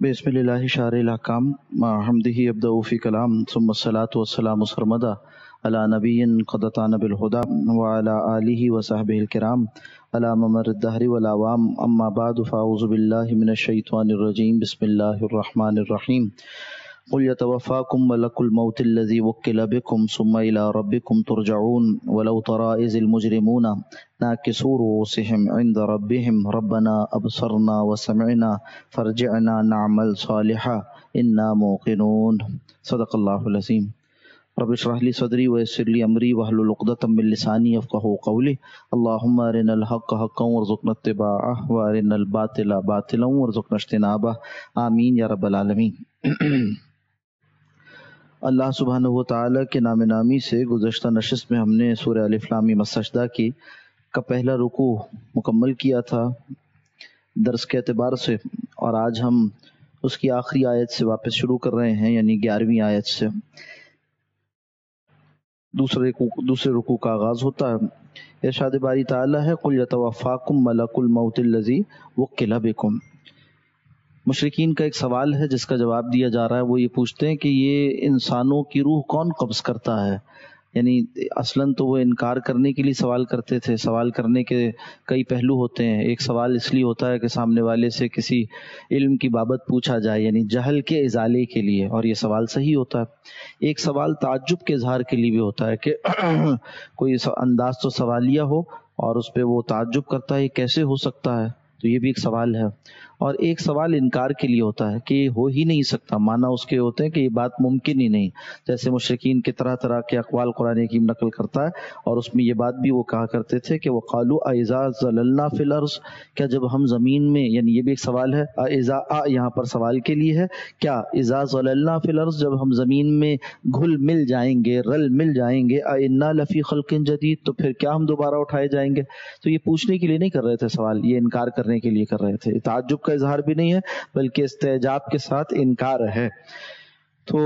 بسم اللہ شارع الاحکام حمدہ ابدأ فی کلام ثم الصلاۃ والسلام سرمدا علی نبی قد اتانا بالہدی وعلی آلہ وصحبہ الکرام علی ممر الدہر والعوام اما بعد فاعوذ باللہ من الشیطان الرجیم بسم اللہ الرحمن الرحیم قل يتوفاكم ملك الموت الذي وكل بكم ثم إلى ربكم ترجعون ولو ترى إذ المجرمون ناكسوا رؤوسهم عند ربهم ربنا أبصرنا وسمعنا فارجعنا نعمل صالحا إنا موقنون صدق الله العظيم رب اشرح لي صدري ويسر لي أمري واحلل عقدة من لساني يفقهوا قولي اللهم أرنا الحق حقا وارزقنا اتباعه وأرنا الباطل باطلا وارزقنا اجتنابه آمين يا رب العالمين۔ اللہ سبحانہ و تعالیٰ کے نام نامی سے گزشتہ نشست میں ہم نے سورہ الف لام میم السجدہ کی کا پہلا رکوع مکمل کیا تھا درس کے اعتبار سے، اور آج ہم اس کی آخری آیت سے واپس شروع کر رہے ہیں، یعنی 11ویں آیت سے دوسرے رکوع کا آغاز ہوتا ہے۔ ارشاد باری تعالیٰ ہے قل یتوفاکم ملک الموت الذی وکل بکم۔ مشرکین کا ایک سوال ہے جس کا جواب دیا جا رہا ہے، وہ یہ پوچھتے ہیں کہ یہ انسانوں کی روح کون قبض کرتا ہے؟ یعنی اصلاً تو وہ انکار کرنے کے لیے سوال کرتے تھے۔ سوال کرنے کے کئی پہلو ہوتے ہیں۔ ایک سوال اس لیے ہوتا ہے کہ سامنے والے سے کسی علم کی بابت پوچھا جائے، یعنی جہل کے ازالے کے لیے، اور یہ سوال صحیح ہوتا ہے۔ ایک سوال تعجب کے اظہار کے لیے بھی ہوتا ہے کہ کوئی انداز تو سوالیہ ہو اور اس پہ وہ تعجب کرتا ہے، یہ کیسے ہو سکتا ہے، تو یہ بھی ایک سوال ہے۔ اور ایک سوال انکار کے لیے ہوتا ہے کہ یہ ہو ہی نہیں سکتا، معنی اس کے ہوتے ہیں کہ یہ بات ممکن ہی نہیں، جیسے مشرکین کے طرح طرح کے اقوال قرآن حکیم نقل کرتا ہے، اور اس میں یہ بات بھی وہ کہا کرتے تھے کہ وَقَالُوا أَإِذَا ضَلَلْنَا فِي الْأَرْضِ، کیا جب ہم زمین میں، یعنی یہ بھی ایک سوال ہے، أَإِذَا یہاں پر سوال کے لیے ہے، کیا إِذَا ضَلَلْنَا فِي الْأَرْضِ جب ہم زمین میں گھل مل جائیں گے، رل مل جائیں گے، أَإِنَّا لَفِي خَلْقٍ جَدِيدٍ تو پھر کیا ہم دوبارہ اٹھائے جائیں گے؟ تو یہ پوچھنے کے لیے نہیں کر رہے تھے سوال، یہ انکار کرنے کے لیے کر رہے تھے۔ تعجب کا اظہار بھی نہیں ہے بلکہ استعجاب کے ساتھ انکار ہے۔ تو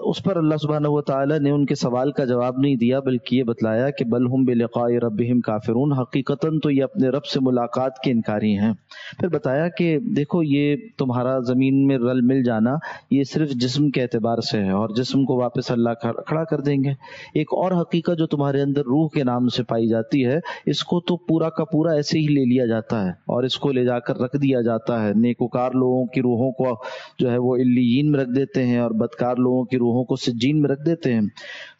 اس پر اللہ سبحانہ و تعالیٰ نے ان کے سوال کا جواب نہیں دیا، بلکہ یہ بتلایا کہ بل ہم بلقاء ربہم کافرون، حقیقتاً تو یہ اپنے رب سے ملاقات کے انکاری ہیں۔ پھر بتایا کہ دیکھو یہ تمہارا زمین میں رل مل جانا یہ صرف جسم کے اعتبار سے ہے، اور جسم کو واپس اللہ کھڑا کر دیں گے۔ ایک اور حقیقت جو تمہارے اندر روح کے نام سے پائی جاتی ہے، اس کو تو پورا کا پورا ایسے ہی لے لیا جاتا ہے اور اس کو لے جا کر رکھ دیا جاتا ہے۔ نیکوکار لوگوں کی روحوں کو جو ہے وہ علیین میں رکھ دیتے ہیں، اور بدکار لوگوں کی روحوں کو سجین میں رکھ دیتے ہیں۔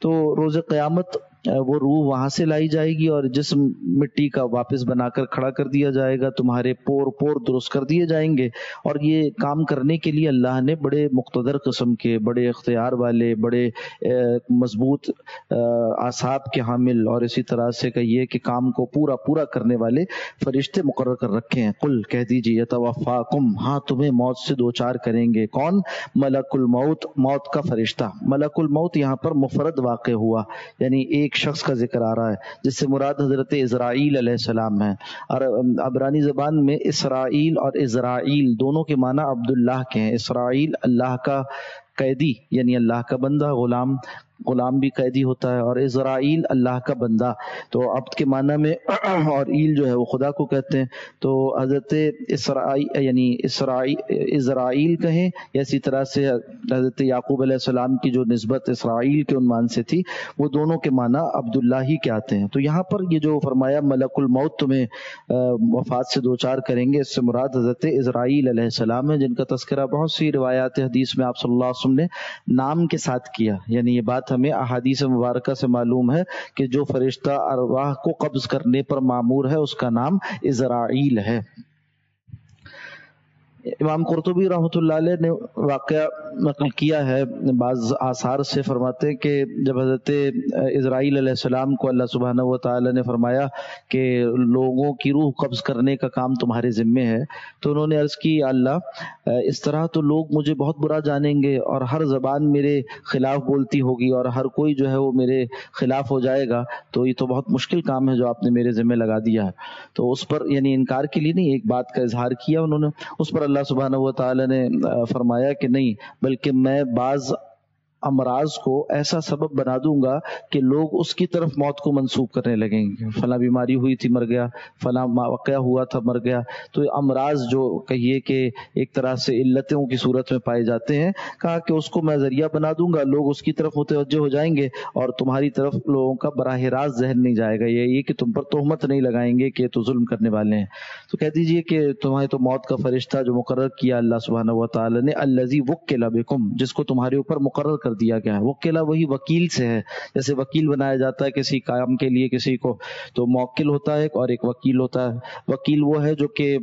تو روز قیامت وہ روح وہاں سے لائی جائے گی اور جسم مٹی کا واپس بنا کر کھڑا کر دیا جائے گا، تمہارے پور پور درست کر دیے جائیں گے۔ اور یہ کام کرنے کے لیے اللہ نے بڑے مقتدر قسم کے، بڑے اختیار والے، بڑے مضبوط اعصاب کے حامل، اور اسی طرح سے کہیے کہ کام کو پورا پورا کرنے والے فرشتے مقرر کر رکھے ہیں۔ قل کہہ دیجیے یتوفاکم، ہاں تمہیں موت سے دوچار کریں گے۔ کون؟ ملک الموت، موت کا فرشتہ۔ ملک الموت یہاں پر مفرد واقع ہوا، یعنی ایک شخص کا ذکر آ رہا ہے، جس سے مراد حضرت اسرائیل علیہ السلام ہے۔ اور عبرانی زبان میں اسرائیل اور اسرائیل دونوں کے معنی عبداللہ کے ہیں۔ اسرائیل اللہ کا قیدی، یعنی اللہ کا بندہ، غلام بھی قیدی ہوتا ہے، اور اسرائیل اللہ کا بندہ، تو عبد کے معنی میں، اور ایل جو ہے وہ خدا کو کہتے ہیں۔ تو حضرت اسرائیل یعنی اسرائیل کہیں، یا اسی طرح سے حضرت یعقوب علیہ السلام کی جو نسبت اسرائیل کے عنوان سے تھی، وہ دونوں کے معنی عبداللہ ہی کے آتے ہیں۔ تو یہاں پر یہ جو فرمایا ملک الموت تمہیں وفات سے دوچار کریں گے، اس سے مراد حضرت اسرائیل علیہ السلام ہے، جن کا تذکرہ بہت سی روایات حدیث میں آپ صلی اللہ علیہ وسلم نے نام کے ساتھ کیا۔ یعنی یہ بات ہمیں احادیث مبارکہ سے معلوم ہے کہ جو فرشتہ ارواح کو قبض کرنے پر مامور ہے اس کا نام اسرائیل ہے۔ امام قرطبی رحمۃ اللہ علیہ نے واقعہ نقل کیا ہے بعض آثار سے، فرماتے ہیں کہ جب حضرت اسرائیل علیہ السلام کو اللہ سبحانہ و تعالی نے فرمایا کہ لوگوں کی روح قبض کرنے کا کام تمہارے ذمے ہے، تو انہوں نے عرض کی اللہ اس طرح تو لوگ مجھے بہت برا جانیں گے، اور ہر زبان میرے خلاف بولتی ہوگی، اور ہر کوئی جو ہے وہ میرے خلاف ہو جائے گا، تو یہ تو بہت مشکل کام ہے جو آپ نے میرے ذمے لگا دیا ہے۔ تو اس پر یعنی انکار کے لیے نہیں، ایک بات کا اظہار کیا انہوں نے۔ اس پر اللہ سبحانہ و تعالی نے فرمایا کہ نہیں، بلکہ میں بعض امراض کو ایسا سبب بنا دوں گا کہ لوگ اس کی طرف موت کو منسوب کرنے لگیں گے، فلاں بیماری ہوئی تھی مر گیا، فلاں واقعہ ہوا تھا مر گیا. تو امراض جو کہیے کہ ایک طرح سے علتوں کی صورت میں پائے جاتے ہیں، کہا کہ اس کو میں ذریعہ بنا دوں گا، لوگ اس کی طرف متوجہ ہو جائیں گے اور تمہاری طرف لوگوں کا براہ راست ذہن نہیں جائے گا، یہ کہ تم پر تہمت نہیں لگائیں گے کہ تو ظلم کرنے والے ہیں. تو کہہ دیجئے کہ تمہیں تو موت کا فرشتہ جو مقرر کیا اللہ سبحانہ و تعالی نے، الذی وکل بکم، جس کو تمہارے اوپر مقرر کر دیا گیا ہے. وکلا وہی وکیل سے ہے، جیسے وکیل بنایا جاتا ہے کسی کام کے لیے کسی کو، تو موکل ہوتا ہے اور ایک وکیل ہوتا ہے. وکیل وہ ہے جو کہ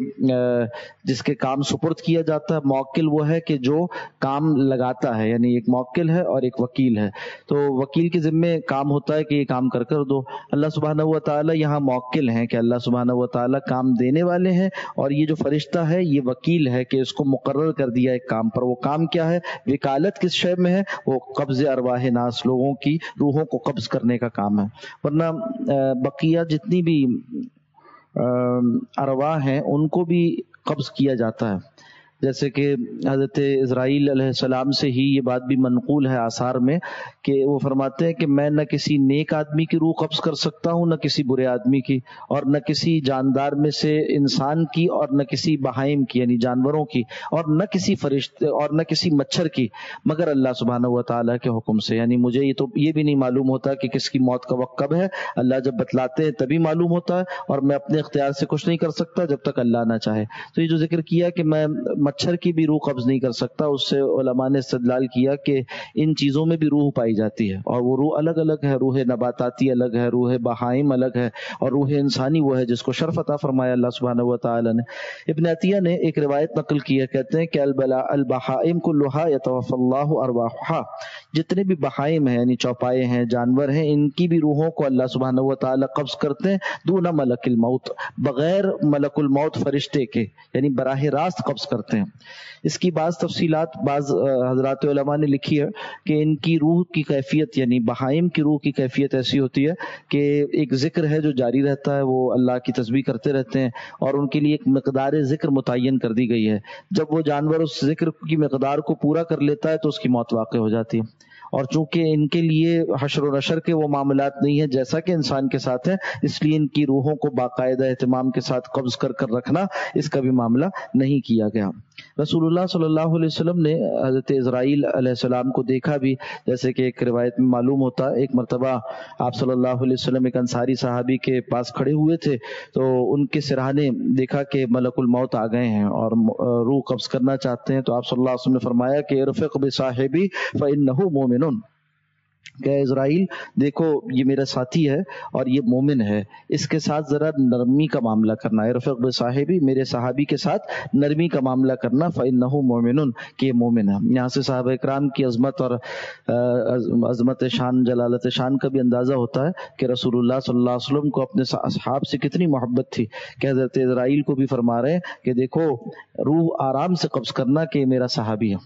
جس کے کام سپرد کیا جاتا ہے، موکل وہ ہے کہ جو کام لگاتا ہے. یعنی ایک موکل ہے اور ایک وکیل ہے. تو وکیل کے ذمے کام ہوتا ہے کہ یہ کام کر دو. اللہ سبحانہ و تعالی یہاں موکل ہیں کہ اللہ سبحانہ و تعالی کام دینے والے ہیں، اور یہ جو فرشتہ ہے یہ وکیل ہے کہ اس کو مقرر کر دیا ایک کام پر. وہ کام کیا ہے؟ وکالت کس شے میں ہے؟ وہ قبض ارواح ناس، لوگوں کی روحوں کو قبض کرنے کا کام ہے. ورنہ بقیہ جتنی بھی ارواح ہیں ان کو بھی قبض کیا جاتا ہے. جیسے کہ حضرت اسرائیل علیہ السلام سے ہی یہ بات بھی منقول ہے آثار میں کہ وہ فرماتے ہیں کہ میں نہ کسی نیک آدمی کی روح قبض کر سکتا ہوں، نہ کسی برے آدمی کی، اور نہ کسی جاندار میں سے انسان کی، اور نہ کسی بہائم کی یعنی جانوروں کی، اور نہ کسی فرشتے اور نہ کسی مچھر کی، مگر اللہ سبحانہ و تعالیٰ کے حکم سے. یعنی مجھے یہ بھی نہیں معلوم ہوتا کہ کس کی موت کا وقت کب ہے. اللہ جب بتلاتے ہیں تبھی معلوم ہوتا ہے، اور میں اپنے اختیار سے کچھ نہیں کر سکتا جب تک اللہ نہ چاہے. تو یہ جو ذکر کیا کہ میں مچھر کی بھی روح قبض نہیں کر سکتا، اس سے علماء نے استدلال کیا کہ ان چیزوں میں بھی روح پائی جاتی ہے، اور وہ روح الگ الگ ہے. روح نباتاتی الگ ہے، روح بہائم الگ ہے، اور روح انسانی وہ ہے جس کو شرف عطا فرمایا اللہ سبحانہ و تعالی نے. ابن عطیہ نے ایک روایت نقل کی ہے، کہتے ہیں کہ البہائم کلھا یتوفی اللہ ارواحھا، جتنے بھی بہائم ہیں یعنی چوپائے ہیں، جانور ہیں، ان کی بھی روحوں کو اللہ سبحانہ و تعالی قبض کرتے ہیں، دون ملک الموت، بغیر ملک الموت فرشتے کے، یعنی براہ راست قبض کرتے ہیں. اس کی بعض تفصیلات بعض حضرات علماء نے لکھی ہے کہ ان کی روح کی کیفیت یعنی بہائم کی روح کی کیفیت ایسی ہوتی ہے کہ ایک ذکر ہے جو جاری رہتا ہے، وہ اللہ کی تسبیح کرتے رہتے ہیں، اور ان کے لیے ایک مقدار ذکر متعین کر دی گئی ہے. جب وہ جانور اس ذکر کی مقدار کو پورا کر لیتا ہے تو اس کی موت واقع ہو جاتی ہے. اور چونکہ ان کے لیے حشر و نشر کے وہ معاملات نہیں ہیں جیسا کہ انسان کے ساتھ ہیں، اس لیے ان کی روحوں کو باقاعدہ اہتمام کے ساتھ قبض کر رکھنا اس کا بھی معاملہ نہیں کیا گیا. رسول اللہ صلی اللہ علیہ وسلم نے حضرت اسرائیل علیہ السلام کو دیکھا بھی، جیسے کہ ایک روایت میں معلوم ہوتا ہے. ایک مرتبہ آپ صلی اللہ علیہ وسلم ایک انصاری صحابی کے پاس کھڑے ہوئے تھے، تو ان کے سرہانے دیکھا کہ ملک الموت آ گئے ہیں اور روح قبض کرنا چاہتے ہیں. تو آپ صلی اللہ علیہ وسلم نے فرمایا کہ ارفق بصاحبی فإنہ مومن، کہ اسرائیل دیکھو یہ میرا ساتھی ہے اور یہ مومن ہے، اس کے ساتھ ذرا نرمی کا معاملہ کرنا. ارفق بصاحبی، میرے صحابی کے ساتھ نرمی کا معاملہ کرنا، فإنہ مومن، کہ یہ مومن ہے. یہاں سے صحابہ اکرام کی عظمت اور عظمت شان، جلالت شان کا بھی اندازہ ہوتا ہے کہ رسول اللہ صلی اللہ علیہ وسلم کو اپنے اصحاب سے کتنی محبت تھی کہ حضرت اسرائیل کو بھی فرما رہے ہیں کہ دیکھو روح آرام سے قبض کرنا کہ یہ میرا صحابی ہے.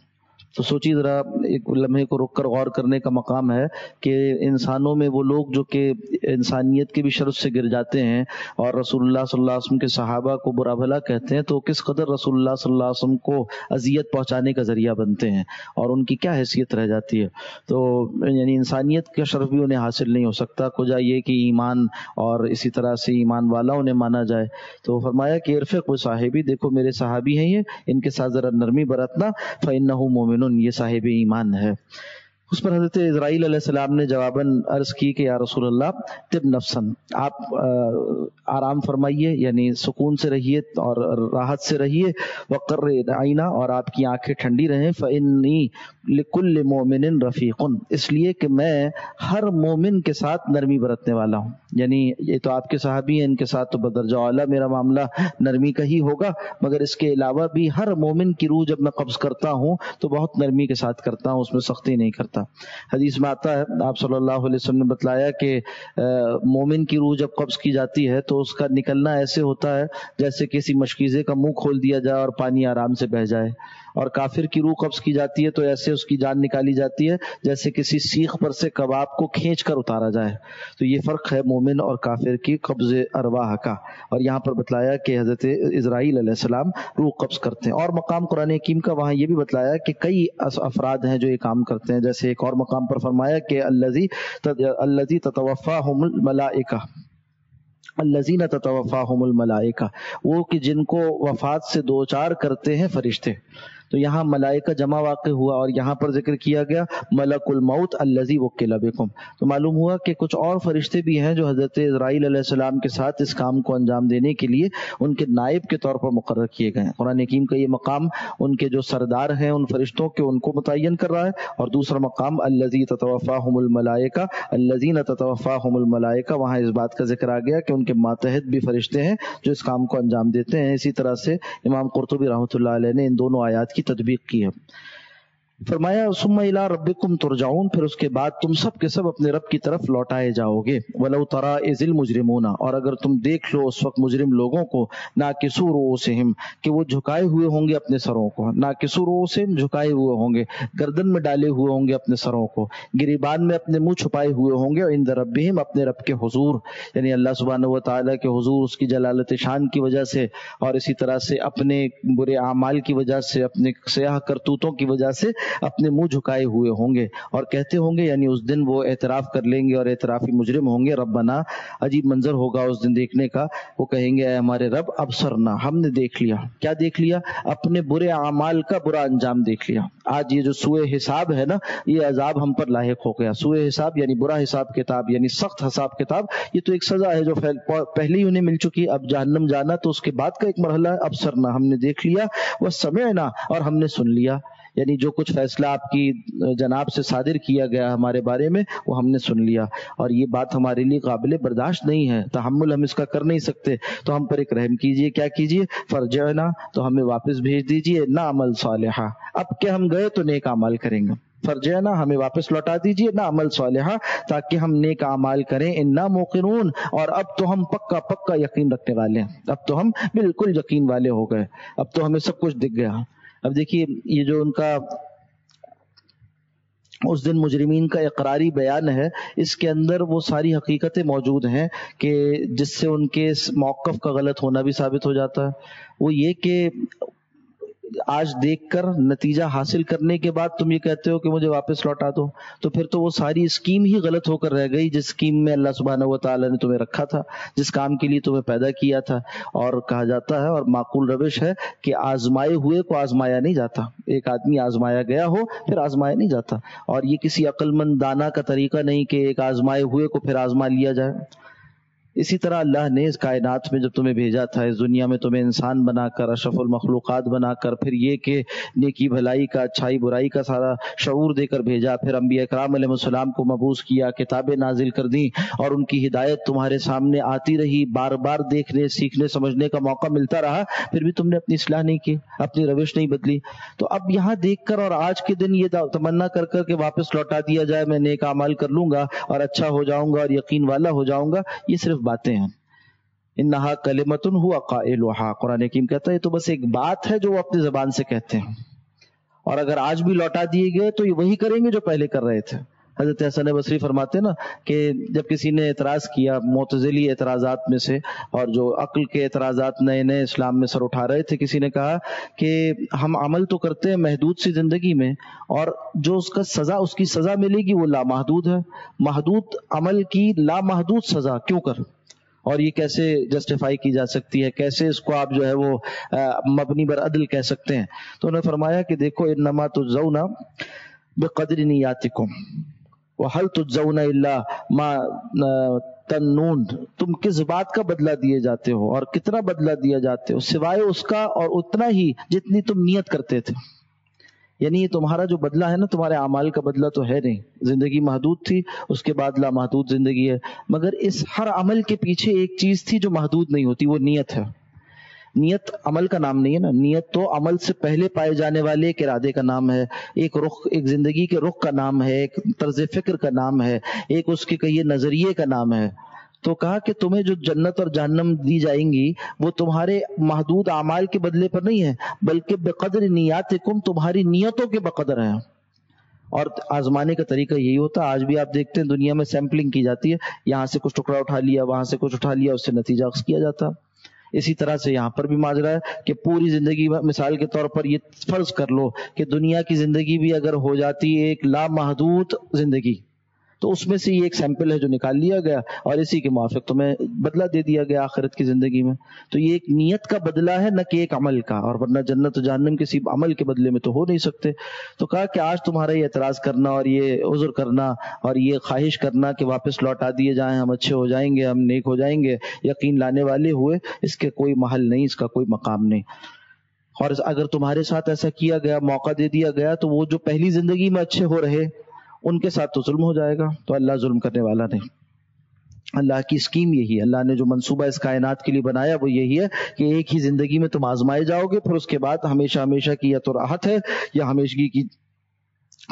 تو سوچیے ذرا، ایک لمحے کو رک کر غور کرنے کا مقام ہے کہ انسانوں میں وہ لوگ جو کہ انسانیت کے بھی شرف سے گر جاتے ہیں اور رسول اللہ صلی اللہ علیہ وسلم کے صحابہ کو برا بھلا کہتے ہیں، تو کس قدر رسول اللہ صلی اللہ علیہ وسلم کو اذیت پہنچانے کا ذریعہ بنتے ہیں اور ان کی کیا حیثیت رہ جاتی ہے. تو یعنی انسانیت کا شرف بھی انہیں حاصل نہیں ہو سکتا، کجا یہ کہ ایمان اور اسی طرح سے ایمان والا انہیں مانا جائے. تو فرمایا کہ ارفق بصاحبی، دیکھو میرے صحابی ہیں یہ، ان کے ساتھ ذرا نرمی برتنا، فإنہ مومن، یہ صاحب ایمان ہے. اس پر حضرت اسرائیل علیہ السلام نے جواباً عرض کی کہ یا رسول اللہ طب نفسن، آپ آرام فرمائیے، یعنی سکون سے رہیے اور راحت سے رہیے، وقر عینا، اور آپ کی آنکھیں ٹھنڈی رہیں، فإنی لکل مومن رفیق، اس لیے کہ میں ہر مومن کے ساتھ نرمی برتنے والا ہوں. یعنی یہ تو آپ کے صحابی ہیں، ان کے ساتھ تو بدرجہ اعلیٰ میرا معاملہ نرمی کا ہی ہوگا، مگر اس کے علاوہ بھی ہر مومن کی روح جب میں قبض کرتا ہوں تو بہت نرمی کے ساتھ کرتا ہوں، اس میں سختی نہیں کرتا. حدیث میں آتا ہے، آپ صلی اللہ علیہ وسلم نے بتلایا کہ مومن کی روح جب قبض کی جاتی ہے تو اس کا نکلنا ایسے ہوتا ہے جیسے کسی مشکیزے کا منہ کھول دیا جائے اور پانی آرام سے بہہ جائے. اور کافر کی روح قبض کی جاتی ہے تو ایسے اس کی جان نکالی جاتی ہے جیسے کسی سیخ پر سے کباب کو کھینچ کر اتارا جائے. تو یہ فرق ہے مومن اور کافر کی قبض ارواح کا. اور یہاں پر بتلایا کہ حضرت اسرائیل علیہ السلام روح قبض کرتے ہیں. اور مقام قرآن حکیم کا وہاں یہ بھی بتلایا کہ کئی افراد ہیں جو یہ کام کرتے ہیں. جیسے ایک اور مقام پر فرمایا کہ الذی تتوفاہم الملائکہ، الذین تتوفاہم الملائکہ، وہ کہ جن کو وفات سے دوچار کرتے ہیں فرشتے. تو یہاں ملائکہ جمع واقع ہوا اور یہاں پر ذکر کیا گیا ملک الموت الذی وکل بکم. تو معلوم ہوا کہ کچھ اور فرشتے بھی ہیں جو حضرت اسرائیل علیہ السلام کے ساتھ اس کام کو انجام دینے کے لیے ان کے نائب کے طور پر مقرر کیے گئے ہیں. قرآن حکیم کا یہ مقام ان کے جو سردار ہیں ان فرشتوں کے ان کو متعین کر رہا ہے. اور دوسرا مقام الذی تتوفاہم الملائکہ الذین تتوفاہم الملائکہ، وہاں اس بات کا ذکر آ گیا کہ ان کے ماتحت بھی فرشتے ہیں جو اس کام کو انجام دیتے ہیں. اسی طرح سے امام قرطبی رحمۃ اللہ علیہ نے ان دونوں آیات کی تطبیق کی ہے. فرمایا ثم الی ربکم ترجعون، پھر اس کے بعد تم سب کے سب اپنے رب کی طرف لوٹائے جاؤ گے. ولو تری اذ المجرمون، اور اگر تم دیکھ لو اس وقت مجرم لوگوں کو، ناکسوا رؤوسہم، کہ وہ جھکائے ہوئے ہوں گے اپنے سروں کو، ناکسوا رؤوسہم، جھکائے ہوئے ہوں گے، گردن میں ڈالے ہوئے ہوں گے اپنے سروں کو، گریبان میں اپنے منہ چھپائے ہوئے ہوں گے، عند ربہم، اپنے رب کے حضور، یعنی اللہ سبحانہ و تعالیٰ کے حضور، اس کی جلالت شان کی وجہ سے اور اسی طرح سے اپنے برے اعمال کی وجہ سے، اپنے سیاہ کرتوتوں کی وجہ سے اپنے منہ جھکائے ہوئے ہوں گے اور کہتے ہوں گے، یعنی اس دن وہ اعتراف کر لیں گے اور اعترافی مجرم ہوں گے. ربنا، عجیب منظر ہوگا اس دن دیکھنے کا، وہ کہیں گے اے ہمارے رب، ابصرنا، ہم نے دیکھ لیا. کیا دیکھ لیا؟ اپنے برے اعمال کا برا انجام دیکھ لیا. آج یہ جو سوء حساب ہے نا، یہ عذاب ہم پر لاحق ہو گیا. سوء حساب یعنی برا حساب کتاب، یعنی سخت حساب کتاب. یہ تو ایک سزا ہے جو پہلے ہی انہیں مل چکی. اب جہنم جانا تو اس کے بعد کا ایک مرحلہ ہے. ابصرنا، ہم نے دیکھ لیا، وسمعنا، اور ہم نے سن لیا، یعنی جو کچھ فیصلہ آپ کی جناب سے صادر کیا گیا ہمارے بارے میں وہ ہم نے سن لیا. اور یہ بات ہمارے لیے قابل برداشت نہیں ہے، تحمل ہم اس کا کر نہیں سکتے. تو ہم پر ایک رحم کیجئے. کیا کیجئے؟ فرجعنا، تو ہمیں واپس بھیج دیجئے، نعمل صالحا، اب کہ ہم گئے تو نیک اعمال کریں گے. فرجعنا، ہمیں واپس لوٹا دیجئے، نعمل صالحا، تاکہ ہم نیک اعمال کریں. انا موقنون، اور اب تو ہم پکا یقین رکھنے والے ہیں، اب تو ہم بالکل یقین والے ہو گئے، اب تو ہمیں سب کچھ دکھ گیا. اب دیکھیے یہ جو ان کا اس دن مجرمین کا اقراری بیان ہے، اس کے اندر وہ ساری حقیقتیں موجود ہیں کہ جس سے ان کے موقف کا غلط ہونا بھی ثابت ہو جاتا ہے. وہ یہ کہ آج دیکھ کر نتیجہ حاصل کرنے کے بعد تم یہ کہتے ہو کہ مجھے واپس لوٹا دو، تو پھر تو وہ ساری اسکیم ہی غلط ہو کر رہ گئی جس اسکیم میں اللہ سبحانہ و تعالیٰ نے تمہیں رکھا تھا، جس کام کے لیے تمہیں پیدا کیا تھا. اور کہا جاتا ہے اور معقول روش ہے کہ آزمائے ہوئے کو آزمایا نہیں جاتا. ایک آدمی آزمایا گیا ہو پھر آزمایا نہیں جاتا. اور یہ کسی عقل مند دانا کا طریقہ نہیں کہ ایک آزمائے ہوئے کو پھر آزما لیا جائے. اسی طرح اللہ نے اس کائنات میں جب تمہیں بھیجا تھا، اس دنیا میں تمہیں انسان بنا کر، اشرف المخلوقات بنا کر، پھر یہ کہ نیکی بھلائی کا، اچھائی برائی کا سارا شعور دے کر بھیجا، پھر انبیاء کرام علیہ السلام کو مبعوث کیا، کتابیں نازل کر دیں اور ان کی ہدایت تمہارے سامنے آتی رہی، بار بار دیکھنے سیکھنے سمجھنے کا موقع ملتا رہا، پھر بھی تم نے اپنی اصلاح نہیں کی، اپنی روش نہیں بدلی. تو اب یہاں دیکھ کر اور آج کے دن یہ تمنا کر کر کے واپس لوٹا دیا جائے، میں نیک اعمال کر لوں گا اور اچھا ہو جاؤں گا اور یقین والا ہو جاؤں گا، یہ صرف باتیں ہیں. انہا کلمۃ ہوا قائلھا، قرآن حکیم کہتا ہے یہ تو بس ایک بات ہے جو وہ اپنی زبان سے کہتے ہیں، اور اگر آج بھی لوٹا دیے گئے تو یہ وہی کریں گے جو پہلے کر رہے تھے. حضرت حسن بصری فرماتے نا کہ جب کسی نے اعتراض کیا معتزلی اعتراضات میں سے، اور جو عقل کے اعتراضات نئے نئے اسلام میں سر اٹھا رہے تھے، کسی نے کہا کہ ہم عمل تو کرتے ہیں محدود سی زندگی میں، اور جو اس کا سزا، اس کی سزا ملے گی وہ لامحدود ہے. محدود عمل کی لامحدود سزا کیوں کر، اور یہ کیسے جسٹیفائی کی جا سکتی ہے، کیسے اس کو آپ جو ہے وہ مبنی بر عدل کہہ سکتے ہیں. تو انہوں نے فرمایا کہ دیکھو انما تجزون بقدر نیاتکم وہل تجزون الا ما تنون، تم کس بات کا بدلہ دیے جاتے ہو اور کتنا بدلہ دیا جاتے ہو سوائے اس کا اور اتنا ہی جتنی تم نیت کرتے تھے. یعنی یہ تمہارا جو بدلہ ہے نا، تمہارے اعمال کا بدلہ تو ہے نہیں. زندگی محدود تھی، اس کے بعد لامحدود زندگی ہے، مگر اس ہر عمل کے پیچھے ایک چیز تھی جو محدود نہیں ہوتی، وہ نیت ہے. نیت عمل کا نام نہیں ہے نا، نیت تو عمل سے پہلے پائے جانے والے ایک ارادے کا نام ہے، ایک رخ، ایک زندگی کے رخ کا نام ہے، ایک طرز فکر کا نام ہے، ایک اس کے کہیے نظریے کا نام ہے. تو کہا کہ تمہیں جو جنت اور جہنم دی جائیں گی وہ تمہارے محدود اعمال کے بدلے پر نہیں ہے، بلکہ بقدر نیاتکم، تمہاری نیتوں کے بقدر ہیں۔ اور آزمانے کا طریقہ یہی ہوتا ہے، آج بھی آپ دیکھتے ہیں دنیا میں سیمپلنگ کی جاتی ہے، یہاں سے کچھ ٹکڑا اٹھا لیا، وہاں سے کچھ اٹھا لیا، اس سے نتیجہ اخذ کیا جاتا ہے۔ اسی طرح سے یہاں پر بھی ماجرا ہے کہ پوری زندگی، مثال کے طور پر یہ فرض کر لو کہ دنیا کی زندگی بھی اگر ہو جاتی ایک لامحدود زندگی، تو اس میں سے یہ ایک سیمپل ہے جو نکال لیا گیا اور اسی کے موافق تمہیں بدلہ دے دیا گیا آخرت کی زندگی میں۔ تو یہ ایک نیت کا بدلہ ہے، نہ کہ ایک عمل کا، اور ورنہ جنت و جہنم کسی عمل کے بدلے میں تو ہو نہیں سکتے۔ تو کہا کہ آج تمہارا یہ اعتراض کرنا اور یہ عذر کرنا اور یہ خواہش کرنا کہ واپس لوٹا دیے جائیں، ہم اچھے ہو جائیں گے، ہم نیک ہو جائیں گے، یقین لانے والے ہوئے، اس کے کوئی محل نہیں، اس کا کوئی مقام نہیں۔ اور اگر تمہارے ساتھ ایسا کیا گیا، موقع دے دیا گیا، تو وہ جو پہلی زندگی میں اچھے ہو رہے ان کے ساتھ تو ظلم ہو جائے گا۔ تو اللہ ظلم کرنے والا نہیں، اللہ کی اسکیم یہی ہے، اللہ نے جو منصوبہ اس کائنات کے لیے بنایا وہ یہی ہے کہ ایک ہی زندگی میں تم آزمائے جاؤ گے، پھر اس کے بعد ہمیشہ ہمیشہ کی یا تو راحت ہے یا ہمیشگی کی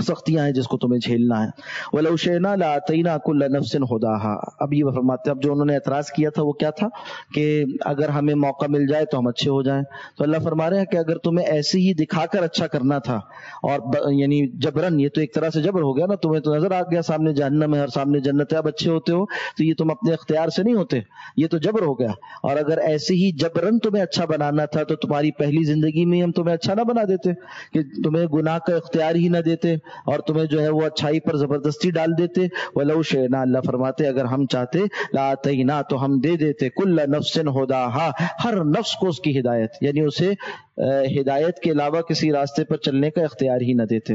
سختیاں ہیں جس کو تمہیں جھیلنا ہے۔ وَلَوْ شِئْنَا لَآتَيْنَا كُلَّ نَفْسٍ هُدَاهَا۔ اب یہ فرماتے ہیں، اب جو انہوں نے اعتراض کیا تھا وہ کیا تھا کہ اگر ہمیں موقع مل جائے تو ہم اچھے ہو جائیں، تو اللہ فرما رہے ہیں کہ اگر تمہیں ایسے ہی دکھا کر اچھا کرنا تھا اور یعنی جبرن، یہ تو ایک طرح سے جبر ہو گیا نا، تمہیں تو نظر آ گیا سامنے جہنم ہے اور سامنے جنت ہے، اب اچھے ہوتے ہو، تو یہ تم اپنے اختیار سے نہیں ہوتے، یہ تو جبر ہو گیا۔ اور اگر ایسے ہی جبرن تمہیں اچھا بنانا تھا تو تمہاری پہلی زندگی میں ہم تمہیں اچھا نہ بنا دیتے، کہ تمہیں گناہ کا اختیار ہی نہ دیتے اور تمہیں جو ہے وہ اچھائی پر زبردستی ڈال دیتے۔ وَلَوْ شِئْنَا، اللہ فرماتے اگر ہم چاہتے، لَآتَيْنَا، تو ہم دے دیتے، كُلَّ نَفْسٍ هُدَاهَا، ہر نفس کو اس کی ہدایت، یعنی اسے ہدایت کے علاوہ کسی راستے پر چلنے کا اختیار ہی نہ دیتے۔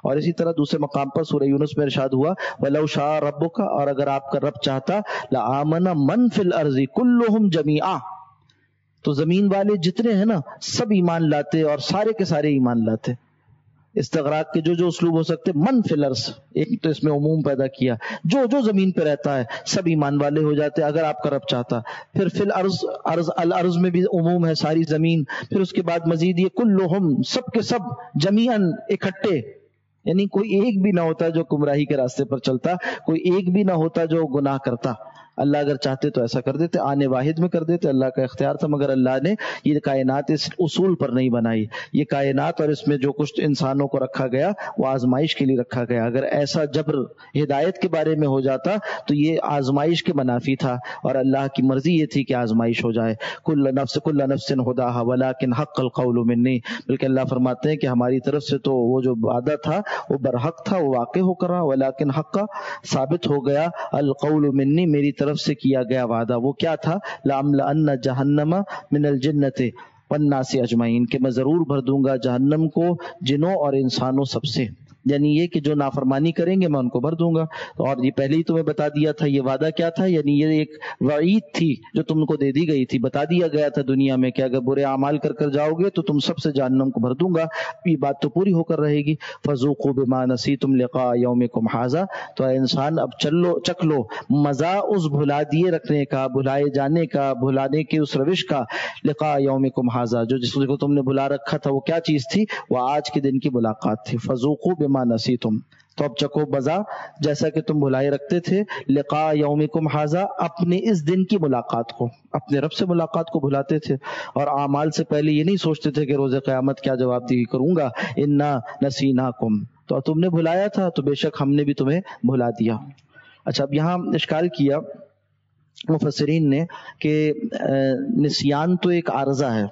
اور اسی طرح دوسرے مقام پر سورہ یونس میں ارشاد ہوا وَلَوْ شَاءَ رَبُّكَ، اور اگر آپ کا رب چاہتا، لَآمَنَ مَنْ فِي الْأَرْضِ كُلُّهُمْ جَمِيعًا، تو زمین والے جتنے ہیں نا سب ایمان لاتے اور سارے کے سارے ایمان لاتے۔ استغراق کے جو اسلوب ہو سکتے، من فی الارض، ایک تو اس میں عموم پیدا کیا، جو زمین پہ رہتا ہے سب ایمان والے ہو جاتے اگر آپ کا رب چاہتا۔ پھر فی الارض، الارض میں بھی عموم ہے، ساری زمین، پھر اس کے بعد مزید یہ کلہم، سب کے سب، جمیعاً، اکٹھے، یعنی کوئی ایک بھی نہ ہوتا جو گمراہی کے راستے پر چلتا، کوئی ایک بھی نہ ہوتا جو گناہ کرتا۔ اللہ اگر چاہتے تو ایسا کر دیتے، آنے واحد میں کر دیتے، اللہ کا اختیار تھا، مگر اللہ نے یہ کائنات اس اصول پر نہیں بنائی۔ یہ کائنات اور اس میں جو کچھ انسانوں کو رکھا گیا وہ آزمائش کے لیے رکھا گیا۔ اگر ایسا جبر ہدایت کے بارے میں ہو جاتا تو یہ آزمائش کے منافی تھا، اور اللہ کی مرضی یہ تھی کہ آزمائش ہو جائے۔ کل نفس هداها ولكن حق القول مني، بلکہ اللہ فرماتے ہیں کہ ہماری طرف سے تو وہ جو وعدہ تھا وہ برحق تھا، وہ واقع ہو کر، ولكن حق، ثابت ہو گیا، القول مني، میری طرف سے کیا گیا وعدہ۔ وہ کیا تھا؟ لَأَمْلَأَنَّ جَهَنَّمَ مِنَ الْجِنَّةِ وَالنَّاسِ أَجْمَعِينَ، کہ میں ضرور بھر دوں گا جہنم کو جنوں اور انسانوں سب سے، یعنی یہ کہ جو نافرمانی کریں گے میں ان کو بھر دوں گا۔ اور یہ پہلے ہی تمہیں بتا دیا تھا، یہ وعدہ کیا تھا، یعنی یہ ایک وعید تھی جو تم کو دے دی گئی تھی، بتا دیا گیا تھا دنیا میں کہ اگر برے اعمال کر جاؤ گے تو تم سب سے جہنم کو بھر دوں گا۔ یہ بات تو پوری ہو کر رہے گی۔ فَذُوقُوا بِمَا نَسِيتُمْ لِقَاءَ يَوْمِكُمْ هَٰذَا، تو اے انسان اب چک لو مزہ اس بھلا دیے رکھنے کا، بھلائے جانے کا، بھلانے کی اس روش کا، لقاء یومکم ھذا، جو جس کو تم نے بھلا رکھا تھا وہ کیا چیز تھی؟ وہ آج کے دن کی ملاقات تھی۔ فذوقوا بما نسیتم، تو اب چکو مزہ جیسا کہ تم بھلائے رکھتے تھے، لقاء یومکم ھذا، اپنے اس دن کی ملاقات کو، اپنے رب سے ملاقات کو بھلاتے تھے، اور اعمال سے پہلے یہ نہیں سوچتے تھے کہ روز قیامت کیا جواب دہی کروں گا، انا نسیناکم، تو تم نے بھلایا تھا تو بے شک ہم نے بھی تمہیں بھلا دیا۔ اچھا، اب یہاں اشکال کیا مفسرین نے کہ نسیان تو ایک عارضہ ہے،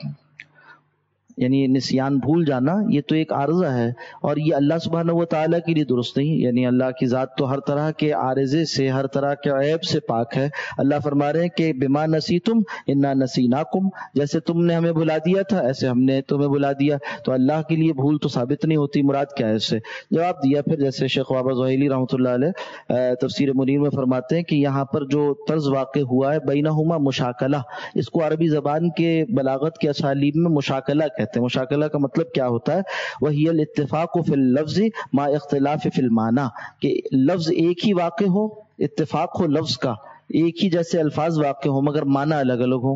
یعنی نسیان بھول جانا یہ تو ایک عارضہ ہے، اور یہ اللہ سبحانہ و تعالیٰ کے لیے درست نہیں، یعنی اللہ کی ذات تو ہر طرح کے عارضے سے، ہر طرح کے عیب سے پاک ہے۔ اللہ فرما رہے ہیں کہ بما نسیتم انا نسیناکم، جیسے تم نے ہمیں بھلا دیا تھا ایسے ہم نے تمہیں بھلا دیا، تو اللہ کے لیے بھول تو ثابت نہیں ہوتی۔ مراد کیا ہے اس سے؟ جواب دیا پھر، جیسے شیخ وابا زوہیلی رحمۃ اللہ علیہ تفسیر منیر میں فرماتے ہیں کہ یہاں پر جو طرز واقع ہوا ہے بینہما مشاکلہ، اس کو عربی زبان کے بلاغت کے اسالیب میں مشاکلہ کہتے ہیں۔ مشاکلہ کا مطلب کیا ہوتا ہے؟ وہی الاتفاق فی اللفظ مع اختلاف فی المعنی، کہ لفظ ایک ہی واقع ہو، اتفاق ہو لفظ کا، ایک ہی جیسے الفاظ واقع ہو مگر معنی الگ الگ ہو۔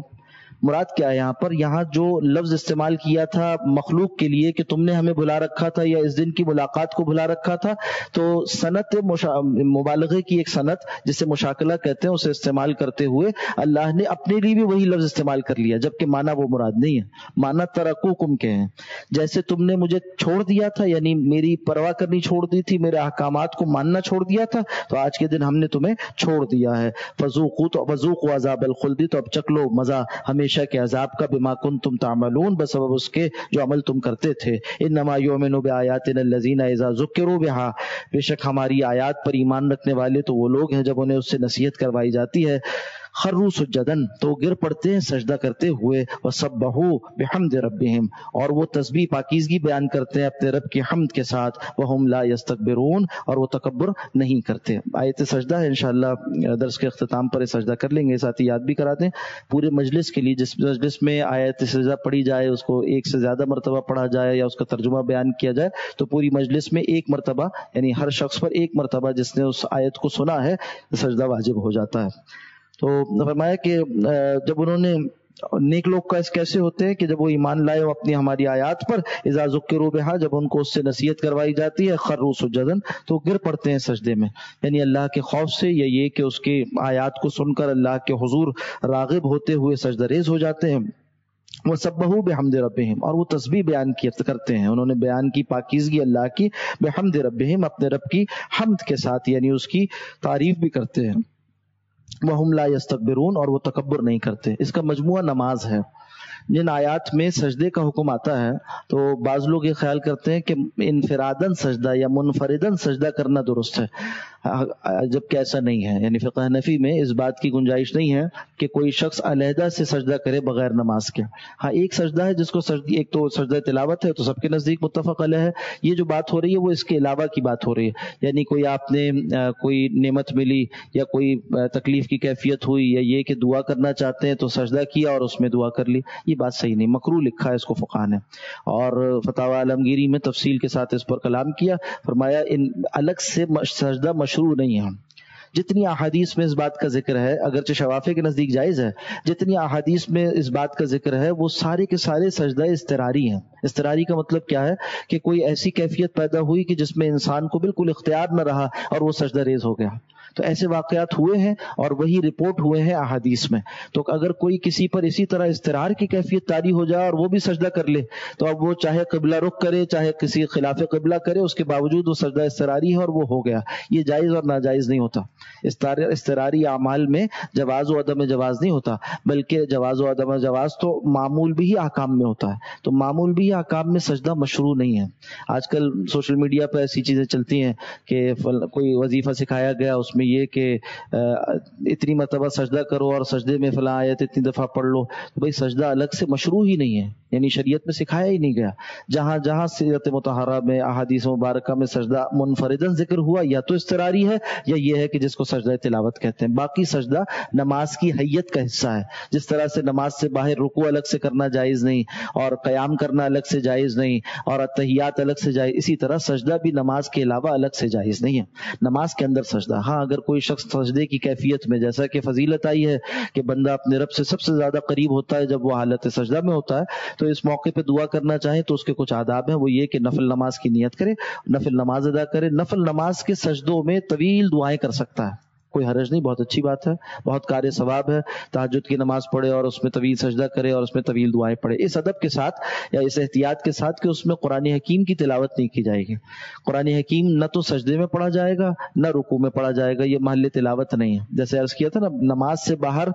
مراد کیا ہے یہاں پر؟ یہاں جو لفظ استعمال کیا تھا مخلوق کے لیے کہ تم نے ہمیں بلا رکھا تھا یا اس دن کی ملاقات کو بلا رکھا تھا، تو صنعت مبالغے کی ایک صنعت جسے مشاکلہ کہتے ہیں اسے استعمال کرتے ہوئے اللہ نے اپنے لیے بھی وہی لفظ استعمال کر لیا، جبکہ معنی وہ مراد نہیں ہے، معنی ترکوکم کے ہیں، جیسے تم نے مجھے چھوڑ دیا تھا، یعنی میری پرواہ کرنی چھوڑ دی تھی، میرے احکامات کو ماننا چھوڑ دیا تھا، تو آج کے دن ہم نے تمہیں چھوڑ دیا ہے۔ فذوقوا تو وذوقوا عذاب الخلد، تو اب چکھ لو مزہ ہمیشہ کے عذاب کا، بما کنتم تعملون، بسبب اس کے جو عمل تم کرتے تھے۔ انما یؤمن بآیاتنا الذین اذا ذکروا بها، بے شک ہماری آیات پر ایمان رکھنے والے تو وہ لوگ ہیں جب انہیں اس سے نصیحت کروائی جاتی ہے، خروا سجدن، تو گر پڑتے ہیں سجدہ کرتے ہوئے، وسبحوا بحمد ربہم، اور وہ تسبیح پاکیزگی بیان کرتے ہیں اپنے رب کی حمد کے ساتھ، وہم لا یستکبرون، اور وہ تکبر نہیں کرتے۔ آیت سجدہ ہے، انشاءاللہ درس کے اختتام پر سجدہ کر لیں گے، ساتھ ہی یاد بھی کرا دیں پورے مجلس کے لیے، جس مجلس میں آیت سجدہ پڑھی جائے اس کو ایک سے زیادہ مرتبہ پڑھا جائے یا اس کا ترجمہ بیان کیا جائے تو پوری مجلس میں ایک مرتبہ، یعنی ہر شخص پر ایک مرتبہ جس نے اس آیت کو سنا ہے سجدہ واجب ہو جاتا ہے۔ تو فرمایا کہ جب انہوں نے نیک لوگ کا کیسے ہوتے ہیں کہ جب وہ ایمان لائے وہ اپنی ہماری آیات پر، اذا ذکروا بہا، جب ان کو اس سے نصیحت کروائی جاتی ہے، خروا سجدن، تو گر پڑتے ہیں سجدے میں، یعنی اللہ کے خوف سے یا یہ کہ اس کی آیات کو سن کر اللہ کے حضور راغب ہوتے ہوئے سجدہ ریز ہو جاتے ہیں۔ وسبحوا بحمد ربہم، اور وہ تسبیح بیان کرتے ہیں، انہوں نے بیان کی پاکیزگی اللہ کی، بحمد ربہم، اپنے رب کی حمد کے ساتھ، یعنی اس کی تعریف بھی کرتے ہیں، وہم لا یستکبرون، اور وہ تکبر نہیں کرتے۔ اس کا مجموعہ نماز ہے۔ جن آیات میں سجدے کا حکم آتا ہے تو بعض لوگ یہ خیال کرتے ہیں کہ انفرادن سجدہ یا منفردن سجدہ کرنا درست ہے، جبکہ ایسا نہیں ہے، یعنی فقہ حنفی میں اس بات کی گنجائش نہیں ہے کہ کوئی شخص علیحدہ سے سجدہ کرے بغیر نماز کے۔ ہاں ایک سجدہ ہے جس کو ایک تو سجدہ تلاوت ہے، تو سب کے نزدیک متفق علیہ ہے، یہ جو بات ہو رہی ہے وہ اس کے علاوہ کی بات ہو رہی ہے، یعنی کوئی آپ نے کوئی نعمت ملی یا کوئی تکلیف کی کیفیت ہوئی یا یہ کہ دعا کرنا چاہتے ہیں تو سجدہ کیا اور اس میں دعا کر لی، یہ بات صحیح نہیں، مکروہ لکھا ہے اس کو فقہ نے، اور فتاوی عالمگیری میں تفصیل کے ساتھ اس پر کلام کیا، فرمایا ان الگ سے سجدہ مشروع نہیں ہے۔ جتنی احادیث میں اس بات کا ذکر ہے، اگرچہ شوافی کے نزدیک جائز ہے، جتنی احادیث میں اس بات کا ذکر ہے وہ سارے کے سارے سجدہ اضطراری ہیں۔ اضطراری کا مطلب کیا ہے کہ کوئی ایسی کیفیت پیدا ہوئی کہ جس میں انسان کو بالکل اختیار نہ رہا اور وہ سجدہ ریز ہو گیا، تو ایسے واقعات ہوئے ہیں اور وہی رپورٹ ہوئے ہیں احادیث میں۔ تو اگر کوئی کسی پر اسی طرح اضطرار کی کیفیت طاری ہو جائے اور وہ بھی سجدہ کر لے، تو اب وہ چاہے قبلہ رخ کرے چاہے کسی خلاف قبلہ کرے، اس کے باوجود وہ سجدہ اضطراری ہے اور وہ ہو گیا، یہ جائز اور ناجائز نہیں ہوتا۔ اضطراری اعمال میں جواز و عدم جواز نہیں ہوتا، بلکہ جواز و عدم جواز تو معمول بھی احکام میں ہوتا ہے، تو معمول بھی احکام میں سجدہ مشروع نہیں ہے۔ آج کل سوشل میڈیا پہ ایسی چیزیں چلتی ہیں کہ کوئی وظیفہ سکھایا گیا، اس میں یہ کہ اتنی مرتبہ سجدہ کرو اور سجدے میں فلاں آیت اتنی دفعہ پڑھ لو، تو بھئی سجدہ الگ سے مشروع ہی نہیں ہے، یعنی شریعت میں سکھایا ہی نہیں گیا۔ جہاں جہاں سیرت مطہرہ میں احادیث مبارکہ میں سجدہ منفردن ذکر ہوا، یا تو اضطراری ہے یا یہ ہے کہ جس کو سجدہ تلاوت کہتے ہیں۔ باقی سجدہ نماز کی حیت کا حصہ ہے، جس طرح سے نماز سے باہر رکوع الگ سے کرنا جائز نہیں اور قیام کرنا الگ سے جائز نہیں اور اتحیات الگ سے جائز، اسی طرح سجدہ بھی نماز کے علاوہ الگ سے جائز نہیں ہے، نماز کے اندر سجدہ۔ ہاں اگر کوئی شخص سجدے کی کیفیت میں، جیسا کہ فضیلت آئی ہے کہ بندہ اپنے رب سے سب سے زیادہ قریب ہوتا ہے جب وہ حالت سجدہ میں ہوتا ہے، تو اس موقع پہ دعا کرنا چاہے تو اس کے کچھ آداب ہیں، وہ یہ کہ نفل نماز کی نیت کرے، نفل نماز ادا کرے، نفل نماز کے سجدوں میں طویل دعائیں کر سکتا ہے، کوئی حرج نہیں، بہت اچھی بات ہے، بہت کار ثواب ہے، تہجد کی نماز پڑھے اور اس میں طویل سجدہ کرے اور اس میں طویل دعائیں پڑھے، اس ادب کے ساتھ یا اس احتیاط کے ساتھ کہ اس میں قرآن حکیم کی تلاوت نہیں کی جائے گی۔ قرآن حکیم نہ تو سجدے میں پڑھا جائے گا نہ رکوع میں پڑھا جائے گا، یہ محل تلاوت نہیں ہے۔ جیسے عرض کیا تھا نا، نماز سے باہر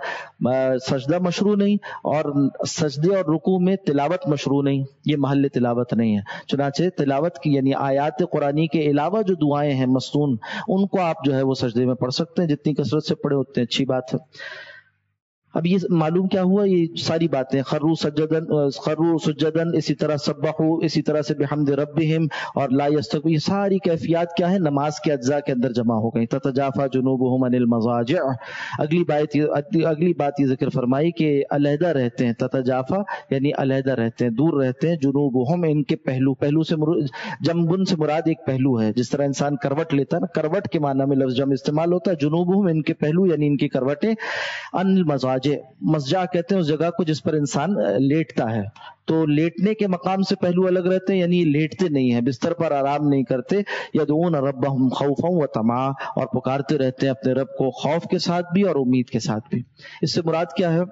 سجدہ مشروع نہیں اور سجدے اور رکوع میں تلاوت مشروع نہیں، یہ محل تلاوت نہیں ہے۔ چنانچہ تلاوت کی یعنی آیات قرآنی کے علاوہ جو دعائیں ہیں مسنون، ان کو آپ جو ہے وہ سجدے میں پڑھ سکتے ہیں، جتنی کثرت سے پڑھے اتنے اچھی بات ہے۔ اب یہ معلوم کیا ہوا، یہ ساری باتیں خروا سجدن، اسی طرح سبحوا، اسی طرح سے بحمد ربہم اور لا یستکبرون، یہ ساری کیفیات کیا ہے، نماز کے اجزاء کے اندر جمع ہو گئی۔ تتجافى جنوبهم عن المضاجع، اگلی بات یہ ذکر فرمائی کہ علیحدہ رہتے ہیں، تتجافى یعنی علیحدہ رہتے ہیں، دور رہتے ہیں، جنوبهم ان کے پہلو سے جنبن سے مراد ایک پہلو ہے، جس طرح انسان کروٹ لیتا ہے نا، کروٹ کے معنی میں لفظ جم استعمال ہوتا ہے، جنوبهم ان کے پہلو یعنی ان کی کروٹیں، عن المضاجع المضاجع، مضجع کہتے ہیں اس جگہ کو جس پر انسان لیٹتا ہے، تو لیٹنے کے مقام سے پہلو الگ رہتے ہیں، یعنی لیٹتے نہیں ہیں، بستر پر آرام نہیں کرتے. یدعون ربهم خوفا وطمعا، اور پکارتے رہتے ہیں اپنے رب کو خوف کے ساتھ بھی اور امید کے ساتھ بھی. اس سے مراد کیا ہے؟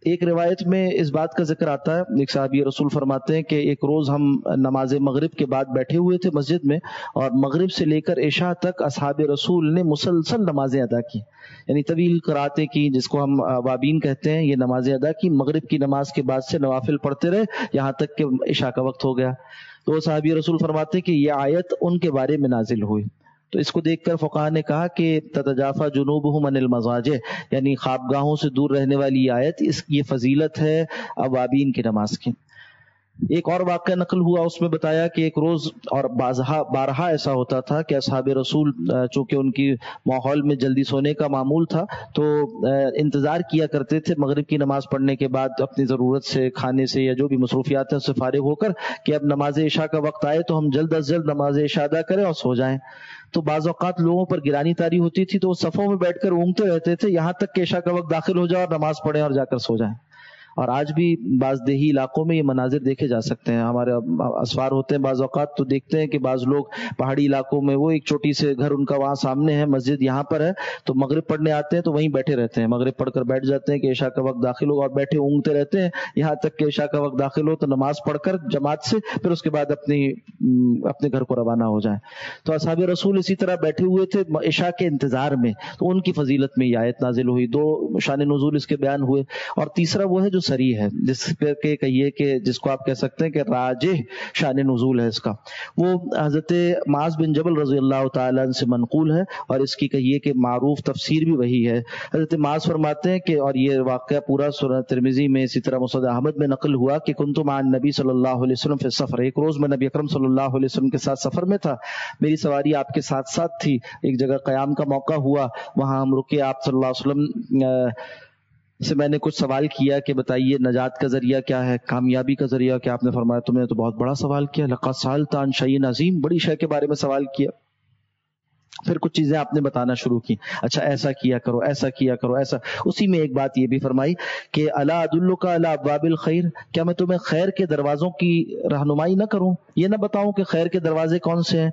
ایک روایت میں اس بات کا ذکر آتا ہے، ایک صحابی رسول فرماتے ہیں کہ ایک روز ہم نماز مغرب کے بعد بیٹھے ہوئے تھے مسجد میں، اور مغرب سے لے کر عشاء تک اصحاب رسول نے مسلسل نمازیں ادا کی، یعنی طویل قراتیں کی، جس کو ہم اوابین کہتے ہیں، یہ نمازیں ادا کی. مغرب کی نماز کے بعد سے نوافل پڑھتے رہے یہاں تک کہ عشاء کا وقت ہو گیا. تو صحابی رسول فرماتے ہیں کہ یہ آیت ان کے بارے میں نازل ہوئی. تو اس کو دیکھ کر فقہاء نے کہا کہ تتجافا جنوبہم عن المضاجع، یعنی خوابگاہوں سے دور رہنے والی یہ آیت، یہ فضیلت ہے اوابین کی نماز کی. ایک اور واقعہ نقل ہوا، اس میں بتایا کہ ایک روز، اور بارہا ایسا ہوتا تھا کہ اصحاب رسول چونکہ ان کی ماحول میں جلدی سونے کا معمول تھا، تو انتظار کیا کرتے تھے مغرب کی نماز پڑھنے کے بعد اپنی ضرورت سے، کھانے سے یا جو بھی مصروفیات ہیں اس سے فارغ ہو کر، کہ اب نماز عشاء کا وقت آئے تو ہم جلد از جلد نماز عشاء ادا کریں اور سو جائیں. تو بعض اوقات لوگوں پر گرانی طاری ہوتی تھی تو وہ صفوں میں بیٹھ کر اونگتے رہتے تھے یہاں تک کہ عشاء کا وقت داخل ہو جائے اور نماز پڑھیں اور جا کر سو جائیں. اور آج بھی بعض دیہی علاقوں میں یہ مناظر دیکھے جا سکتے ہیں. ہمارے اسفار ہوتے ہیں بعض اوقات تو دیکھتے ہیں کہ بعض لوگ پہاڑی علاقوں میں، وہ ایک چھوٹی سے گھر ان کا وہاں سامنے ہے، مسجد یہاں پر ہے، تو مغرب پڑھنے آتے ہیں تو وہیں بیٹھے رہتے ہیں، مغرب پڑھ کر بیٹھ جاتے ہیں کہ عشاء کا وقت داخل ہو، اور بیٹھے اونگتے رہتے ہیں یہاں تک کہ عشاء کا وقت داخل ہو تو نماز پڑھ کر جماعت سے پھر اس کے بعد اپنے گھر کو روانہ ہو جائیں. تو اصحاب رسول اسی طرح بیٹھے ہوئے تھے عشاء کے انتظار میں، تو ان کی فضیلت میں یہ آیت نازل ہوئی. دو شان نزول اس کے بیان ہوئے. اور تیسرا وہ ہے جو سری ہے، جس پہ کہ کہیے کہ جس کو آپ کہہ سکتے ہیں کہ راجح شان نزول ہے اس کا، وہ حضرت معاذ بن جبل رضی اللہ تعالیٰ عنہ سے منقول ہے، اور اس کی کہیے کہ معروف تفسیر بھی وہی ہے. حضرت معاذ فرماتے ہیں کہ، اور یہ واقعہ پورا سنن ترمذی میں، اسی طرح مسند احمد میں نقل ہوا کہ کنت مع النبی صلی اللہ علیہ وسلم فی السفر، ایک روز میں نبی اکرم صلی اللہ علیہ وسلم کے ساتھ سفر میں تھا، میری سواری آپ کے ساتھ ساتھ تھی. ایک جگہ قیام کا موقع ہوا، وہاں ہم رکے. آپ صلی اللہ علیہ وسلم سے میں نے کچھ سوال کیا کہ بتائیے نجات کا ذریعہ کیا ہے، کامیابی کا ذریعہ کیا؟ آپ نے فرمایا تم نے تو بہت بڑا سوال کیا، لقد سألت عن شيء عظیم، بڑی شے کے بارے میں سوال کیا. پھر کچھ چیزیں آپ نے بتانا شروع کی، اچھا ایسا کیا کرو، ایسا کیا کرو، ایسا. اسی میں ایک بات یہ بھی فرمائی کہ الا ادلک علی ابواب الخیر، کیا میں تمہیں خیر کے دروازوں کی رہنمائی نہ کروں، یہ نہ بتاؤں کہ خیر کے دروازے کون سے ہیں؟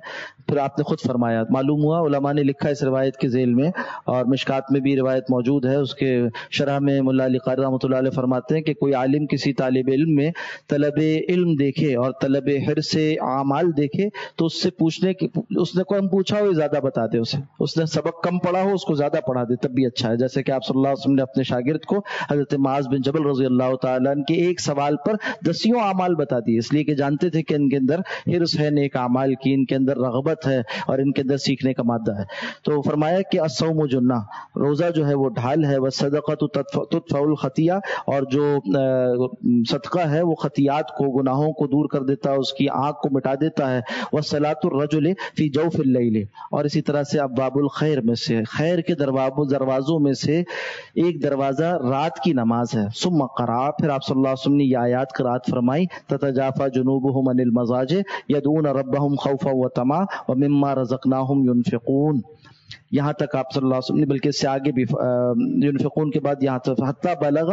پھر آپ نے خود فرمایا. معلوم ہوا علماء نے لکھا اس روایت کے ذیل میں، اور مشکات میں بھی روایت موجود ہے، اس کے شرح میں ملا علی قاری رحمۃ اللہ علیہ فرماتے ہیں کہ کوئی عالم کسی طالب علم میں طلب علم دیکھے اور طلب حرص اعمال دیکھے تو اس سے پوچھنے کی، اس نے کوئی پوچھا ہو زیادہ بتا دے اسے، اس نے سبق کم پڑھا ہو اس کو زیادہ پڑھا دے تب بھی اچھا ہے. جیسے کہ آپ صلی اللہ علیہ وسلم نے اپنے شاگرد کو حضرت معاذ بن جبل رضی اللہ تعالیٰ عنہ کے ایک سوال پر 10 اعمال بتا دیے، اس لیے کہ جانتے تھے کہ ان کے اندر حرص ہے نیک اعمال کی، ان کے اندر رغبت ہے اور ان کے اندر سیکھنے کا مادہ ہے. تو فرمایا کہ الصوم جنہ، روزہ جو ہے وہ ڈھال ہے، والصدقۃ تدفع الخطیہ، اور جو صدقہ ہے وہ خطیات کو، گناہوں کو دور کر دیتا ہے، اس کی آنکھ کو مٹا دیتا ہے. والصلاۃ الرجل فی جوف اللیل، اور اسی طرح سے ابواب الخیر میں سے، خیر کے دروازوں میں سے ایک دروازہ رات کی نماز ہے. ثم قرأ، پھر آپ صلی اللہ علیہ وسلم نے یہ آیات قرات فرمائی، تتجافى جنوبهم عن المضاجع يدعون ربهم خوفا وطمعا ومما رزقناهم ينفقون. یہاں تک آپ صلی اللہ علیہ وسلم نے، بلکہ اس سے آگے بھی ينفقون کے بعد یہاں تک حتی بلغ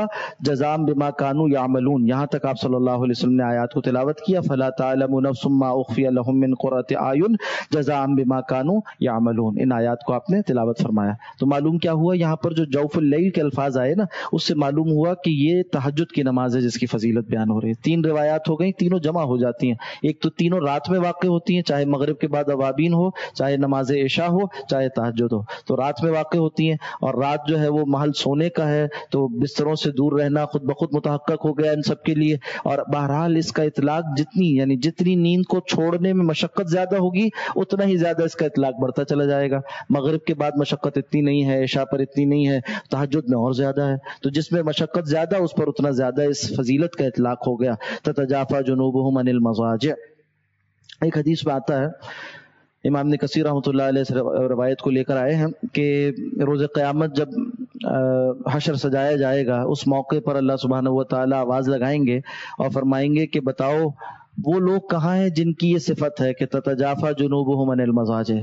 جزاء بما كانوا يعملون، یہاں تک آپ صلی اللہ علیہ وسلم نے آیات کو تلاوت کیا. فلا تعلم نفس ما اخفي لهم من قرة اعين جزاء بما كانوا يعملون، ان آیات کو آپ نے تلاوت فرمایا. تو معلوم کیا ہوا، یہاں پر جو جوف اللیل کے الفاظ آئے نا، اس سے معلوم ہوا کہ یہ تہجد کی نماز ہے جس کی فضیلت بیان ہو رہی ہے. 3 روایات ہو گئیں، تینوں جمع ہو جاتی ہیں. ایک تو تینوں رات میں واقع ہوتی ہیں، چاہے مغرب کے بعد اوابین ہو، چاہے نماز عشاء ہو، چاہے تہجد ہو، تو رات میں واقع ہوتی ہیں. اور رات جو ہے وہ محل سونے کا ہے، تو بستروں سے دور رہنا خود بخود متحقق ہو گیا ان سب کے لیے. اور بہرحال اس کا اطلاق جتنی نیند کو چھوڑنے میں مشقت زیادہ ہوگی اتنا ہی زیادہ اس کا اطلاق بڑھتا چلا جائے گا. مغرب کے بعد مشقت اتنی نہیں ہے، عشاء پر اتنی نہیں ہے، تہجد میں اور زیادہ ہے. تو جس میں مشقت زیادہ اس پر اتنا زیادہ اس فضیلت کا اطلاق ہو گیا. تتجافى جنوبهم عن المضاجع. ایک حدیث میں آتا ہے، امام ابن کثیر رحمۃ اللہ علیہ روایت کو لے کر آئے ہیں کہ روز قیامت جب حشر سجایا جائے گا، اس موقع پر اللہ سبحانہ و تعالی آواز لگائیں گے اور فرمائیں گے کہ بتاؤ وہ لوگ کہاں ہیں جن کی یہ صفت ہے کہ تتجافى جنوبهم عن المضاجع،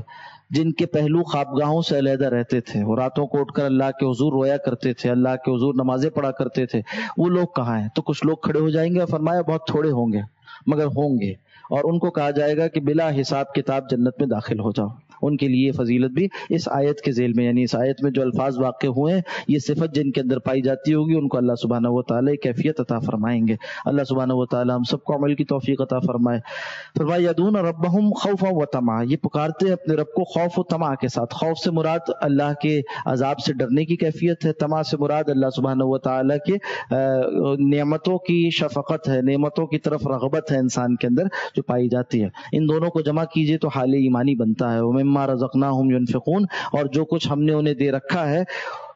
جن کے پہلو خوابگاہوں سے علیحدہ رہتے تھے، وہ راتوں کو اٹھ کر اللہ کے حضور رویا کرتے تھے، اللہ کے حضور نمازیں پڑھا کرتے تھے، وہ لوگ کہاں ہیں؟ تو کچھ لوگ کھڑے ہو جائیں گے اور فرمایا بہت تھوڑے ہوں گے مگر ہوں گے، اور ان کو کہا جائے گا کہ بلا حساب کتاب جنت میں داخل ہو جاؤ۔ ان کے لیے فضیلت بھی اس آیت کے ذیل میں، یعنی اس آیت میں جو الفاظ واقع ہوئے ہیں، یہ صفت جن کے اندر پائی جاتی ہوگی ان کو اللہ سبحانہ و تعالیٰ کیفیت عطا فرمائیں گے۔ اللہ سبحانہ و تعالیٰ ہم سب کو عمل کی توفیق عطا فرمائے۔ فرمایا یدعون ربہم خوفا و طمعا، یہ پکارتے ہیں اپنے رب کو خوف و طمع کے ساتھ۔ خوف سے مراد اللہ کے عذاب سے ڈرنے کی کیفیت ہے، طمع سے مراد اللہ سبحانہ و تعالیٰ کے نعمتوں کی شفقت ہے، نعمتوں کی طرف رغبت ہے انسان کے اندر جو پائی جاتی ہے۔ ان دونوں کو جمع کیجئے تو حال ایمانی بنتا ہے۔ ومما رزقناہم ينفقون، اور جو کچھ ہم نے انہیں دے رکھا ہے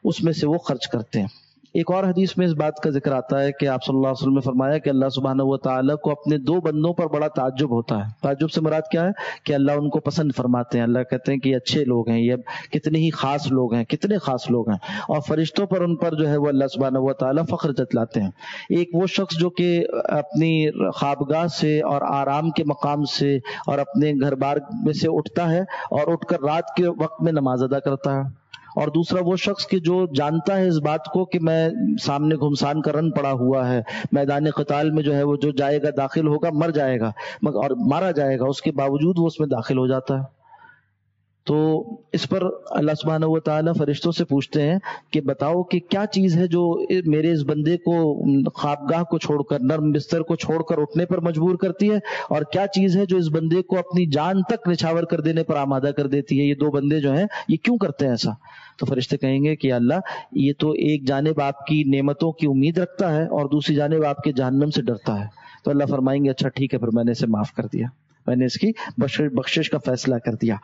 اس میں سے وہ خرچ کرتے ہیں۔ ایک اور حدیث میں اس بات کا ذکر آتا ہے کہ آپ صلی اللہ علیہ وسلم نے فرمایا کہ اللہ سبحانہ و تعالیٰ کو اپنے دو بندوں پر بڑا تعجب ہوتا ہے۔ تعجب سے مراد کیا ہے؟ کہ اللہ ان کو پسند فرماتے ہیں، اللہ کہتے ہیں کہ یہ اچھے لوگ ہیں، یہ کتنے ہی خاص لوگ ہیں، کتنے خاص لوگ ہیں، اور فرشتوں پر ان پر جو ہے وہ اللہ سبحانہ و تعالیٰ فخر جتلاتے ہیں۔ ایک وہ شخص جو کہ اپنی خوابگاہ سے اور آرام کے مقام سے اور اپنے گھر بار میں سے اٹھتا ہے اور اٹھ کر رات کے وقت میں نماز ادا کرتا ہے، اور دوسرا وہ شخص کہ جو جانتا ہے اس بات کو کہ میں سامنے گھمسان کا رن پڑا ہوا ہے، میدان قتال میں جو ہے وہ جو جائے گا داخل ہوگا مر جائے گا اور مارا جائے گا، اس کے باوجود وہ اس میں داخل ہو جاتا ہے۔ تو اس پر اللہ سبحانہ و تعالیٰ فرشتوں سے پوچھتے ہیں کہ بتاؤ کہ کیا چیز ہے جو میرے اس بندے کو خوابگاہ کو چھوڑ کر، نرم بستر کو چھوڑ کر اٹھنے پر مجبور کرتی ہے، اور کیا چیز ہے جو اس بندے کو اپنی جان تک نچھاور کر دینے پر آمادہ کر دیتی ہے؟ یہ دو بندے جو ہیں یہ کیوں کرتے ہیں ایسا؟ تو فرشتے کہیں گے کہ اللہ یہ تو ایک جانب آپ کی نعمتوں کی امید رکھتا ہے اور دوسری جانب آپ کے جہنم سے ڈرتا ہے۔ تو اللہ فرمائیں گے اچھا ٹھیک ہے، پھر میں نے اسے معاف کر دیا، میں نے اس کی بخشش کا فیصلہ کر دیا۔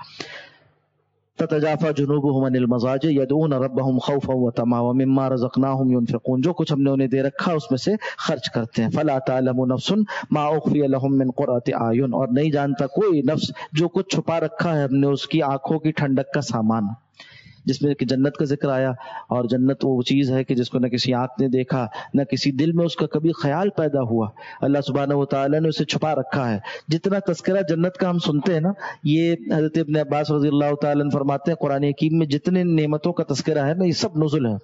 تتجافى جنوبهم عن المضاجع يدعون ربهم خوفا وطمعا ومما رزقناهم ينفقون، جو کچھ ہم نے انہیں دے رکھا اس میں سے خرچ کرتے ہیں۔ فلا تعلم نفس ما اخفي لهم من قرة اعین، اور نہیں جانتا کوئی نفس جو کچھ چھپا رکھا ہے ہم نے اس کی آنکھوں کی ٹھنڈک کا سامان، جس میں کہ جنت کا ذکر آیا، اور جنت وہ چیز ہے کہ جس کو نہ کسی آنکھ نے دیکھا نہ کسی دل میں اس کا کبھی خیال پیدا ہوا، اللہ سبحانہ و تعالیٰ نے اسے چھپا رکھا ہے۔ جتنا تذکرہ جنت کا ہم سنتے ہیں نا، یہ حضرت ابن عباس رضی اللہ تعالیٰ عنہ فرماتے ہیں قرآن حکیم میں جتنے نعمتوں کا تذکرہ ہے نا، یہ سب نزل ہے،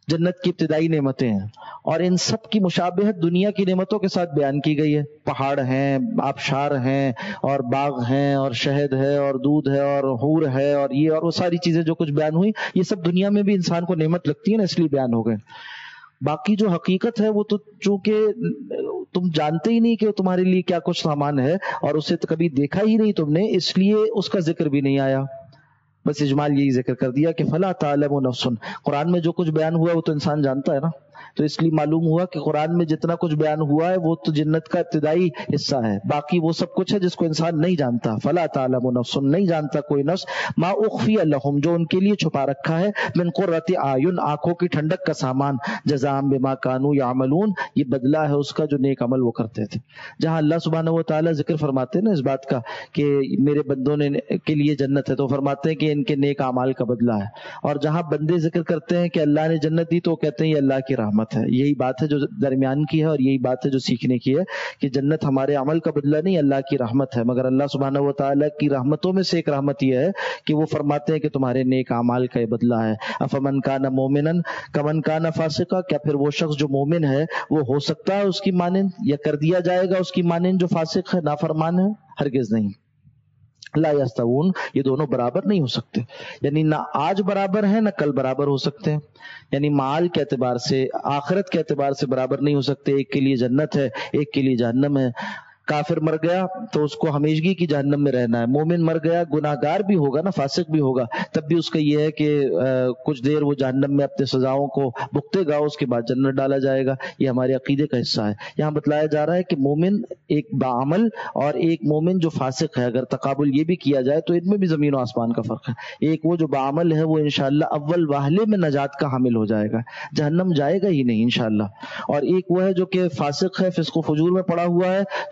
جنت کی ابتدائی نعمتیں ہیں، اور ان سب کی مشابہت دنیا کی نعمتوں کے ساتھ بیان کی گئی ہے۔ پہاڑ ہیں، آبشار ہیں، اور باغ ہیں، اور شہد ہے، اور دودھ ہے، اور حور ہے، اور یہ اور وہ ساری چیزیں جو کچھ بیان ہوئی، یہ سب دنیا میں بھی انسان کو نعمت لگتی ہے نا، اس لیے بیان ہو گئے۔ باقی جو حقیقت ہے وہ تو چونکہ تم جانتے ہی نہیں کہ تمہارے لیے کیا کچھ سامان ہے، اور اسے کبھی دیکھا ہی نہیں تم نے، اس لیے اس کا ذکر بھی نہیں آیا۔ بس اجمال یہی ذکر کر دیا کہ فلا تعلم نفس، قرآن میں جو کچھ بیان ہوا وہ تو انسان جانتا ہے نا، تو اس لیے معلوم ہوا کہ قرآن میں جتنا کچھ بیان ہوا ہے وہ تو جنت کا ابتدائی حصہ ہے، باقی وہ سب کچھ ہے جس کو انسان نہیں جانتا۔ فلا تعلم نفس، نہیں جانتا کوئی نفس، ما اخفی لہم، جو ان کے لیے چھپا رکھا ہے، من قرۃ اعین، آنکھوں کی ٹھنڈک کا سامان، جزاء بما کانوا یعملون، یہ بدلہ ہے اس کا جو نیک عمل وہ کرتے تھے۔ جہاں اللہ سبحانہ و تعالیٰ ذکر فرماتے ہیں نا اس بات کا کہ میرے بندوں نے کے لیے جنت ہے، تو فرماتے ہیں کہ ان کے نیک اعمال کا بدلہ ہے، اور جہاں بندے ذکر کرتے ہیں کہ اللہ نے جنت دی تو کہتے ہیں یہ اللہ کی رحمت ہے۔ یہی بات ہے جو درمیان کی ہے، اور یہی بات ہے جو سیکھنے کی ہے کہ جنت ہمارے عمل کا بدلہ نہیں، اللہ کی رحمت ہے۔ مگر اللہ سبحانہ و تعالیٰ کی رحمتوں میں سے ایک رحمت یہ ہے کہ وہ فرماتے ہیں کہ تمہارے نیک اعمال کا یہ بدلہ ہے۔ افمن کان مومنا کمن کان فاسقا، کیا پھر وہ شخص جو مومن ہے وہ ہو سکتا ہے اس کی مانند، یا کر دیا جائے گا اس کی مانند جو فاسق ہے، نافرمان ہے؟ ہرگز نہیں۔ لا یستوون، یہ دونوں برابر نہیں ہو سکتے، یعنی نہ آج برابر ہیں نہ کل برابر ہو سکتے ہیں، یعنی مال کے اعتبار سے، آخرت کے اعتبار سے برابر نہیں ہو سکتے۔ ایک کے لیے جنت ہے، ایک کے لیے جہنم ہے۔ کافر مر گیا تو اس کو ہمیشگی کی جہنم میں رہنا ہے، مومن مر گیا گناہگار بھی ہوگا نا، فاسق بھی ہوگا، تب بھی اس کا یہ ہے کہ کچھ دیر وہ جہنم میں اپنے سزاؤں کو بھگتے گا، اس کے بعد جنت ڈالا جائے گا۔ یہ ہمارے عقیدے کا حصہ ہے۔ یہاں بتلایا جا رہا ہے کہ مومن ایک باعمل اور ایک مومن جو فاسق ہے، اگر تقابل یہ بھی کیا جائے تو ان میں بھی زمین و آسمان کا فرق ہے۔ ایک وہ جو باعمل ہے وہ انشاءاللہ اول واہلے میں نجات کا حامل ہو جائے گا، جہنم جائے گا ہی نہیں انشاءاللہ، اور ایک وہ ہے جو کہ فاسق ہے، فسق و فجور میں پڑا ہوا ہے،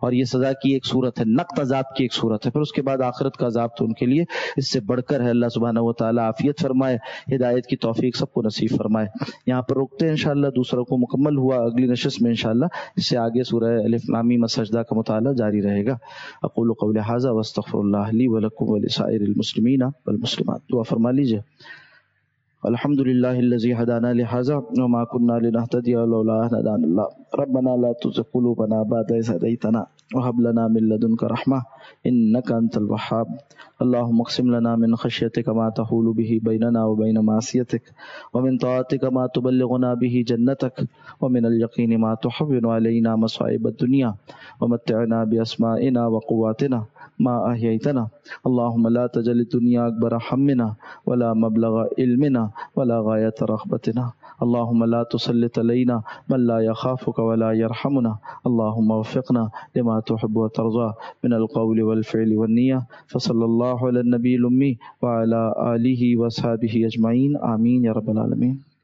اور یہ سزا کی ایک صورت ہے، نقد عذاب کی ایک صورت ہے. پھر اس کے بعد آخرت کا عذاب تو ان کے لیے اس سے بڑھ کر ہے. اللہ سبحانہ و تعالیٰ عافیت فرمائے، ہدایت کی توفیق سب کو نصیب فرمائے. یہاں پر روکتے ہیں انشاءاللہ، دوسرا کو مکمل ہوا، اگلی نشست میں انشاءاللہ اس سے آگے سورہ الف لام میم السجدہ کا مطالعہ جاری رہے گا. اقول قولی ھذا واستغفر اللہ لی ولکم ولسائر المسلمین والمسلمات. دعا فرما لیجیے. الحمد للہ الذی ہدانا لہذا وما كنا لنهتدی لولا ان هدانا اللہ ربنا لا تزغ قلوبنا بعد إذ هديتنا وهب لنا من لدنك رحمة إنك أنت الوهاب. اللهم اقسم لنا من خشيتك ما تحول به بيننا وبين معصيتك ومن طاعتك ما تبلغنا به جنتك ومن اليقين ما تحول علينا مصائب الدنيا ومتعنا بأسمائنا وقواتنا ما أحييتنا. اللهم لا تجعل الدنيا أكبر همنا ولا مبلغ علمنا ولا غاية رغبتنا. اللهم لا تسلط علينا من لا يخافك ولا يرحمنا. اللهم وفقنا لما تحب وترضى من القول والفعل والنية. فصلى الله على النبي الأمي وعلى آله وصحبه أجمعين. آمين يا رب العالمين.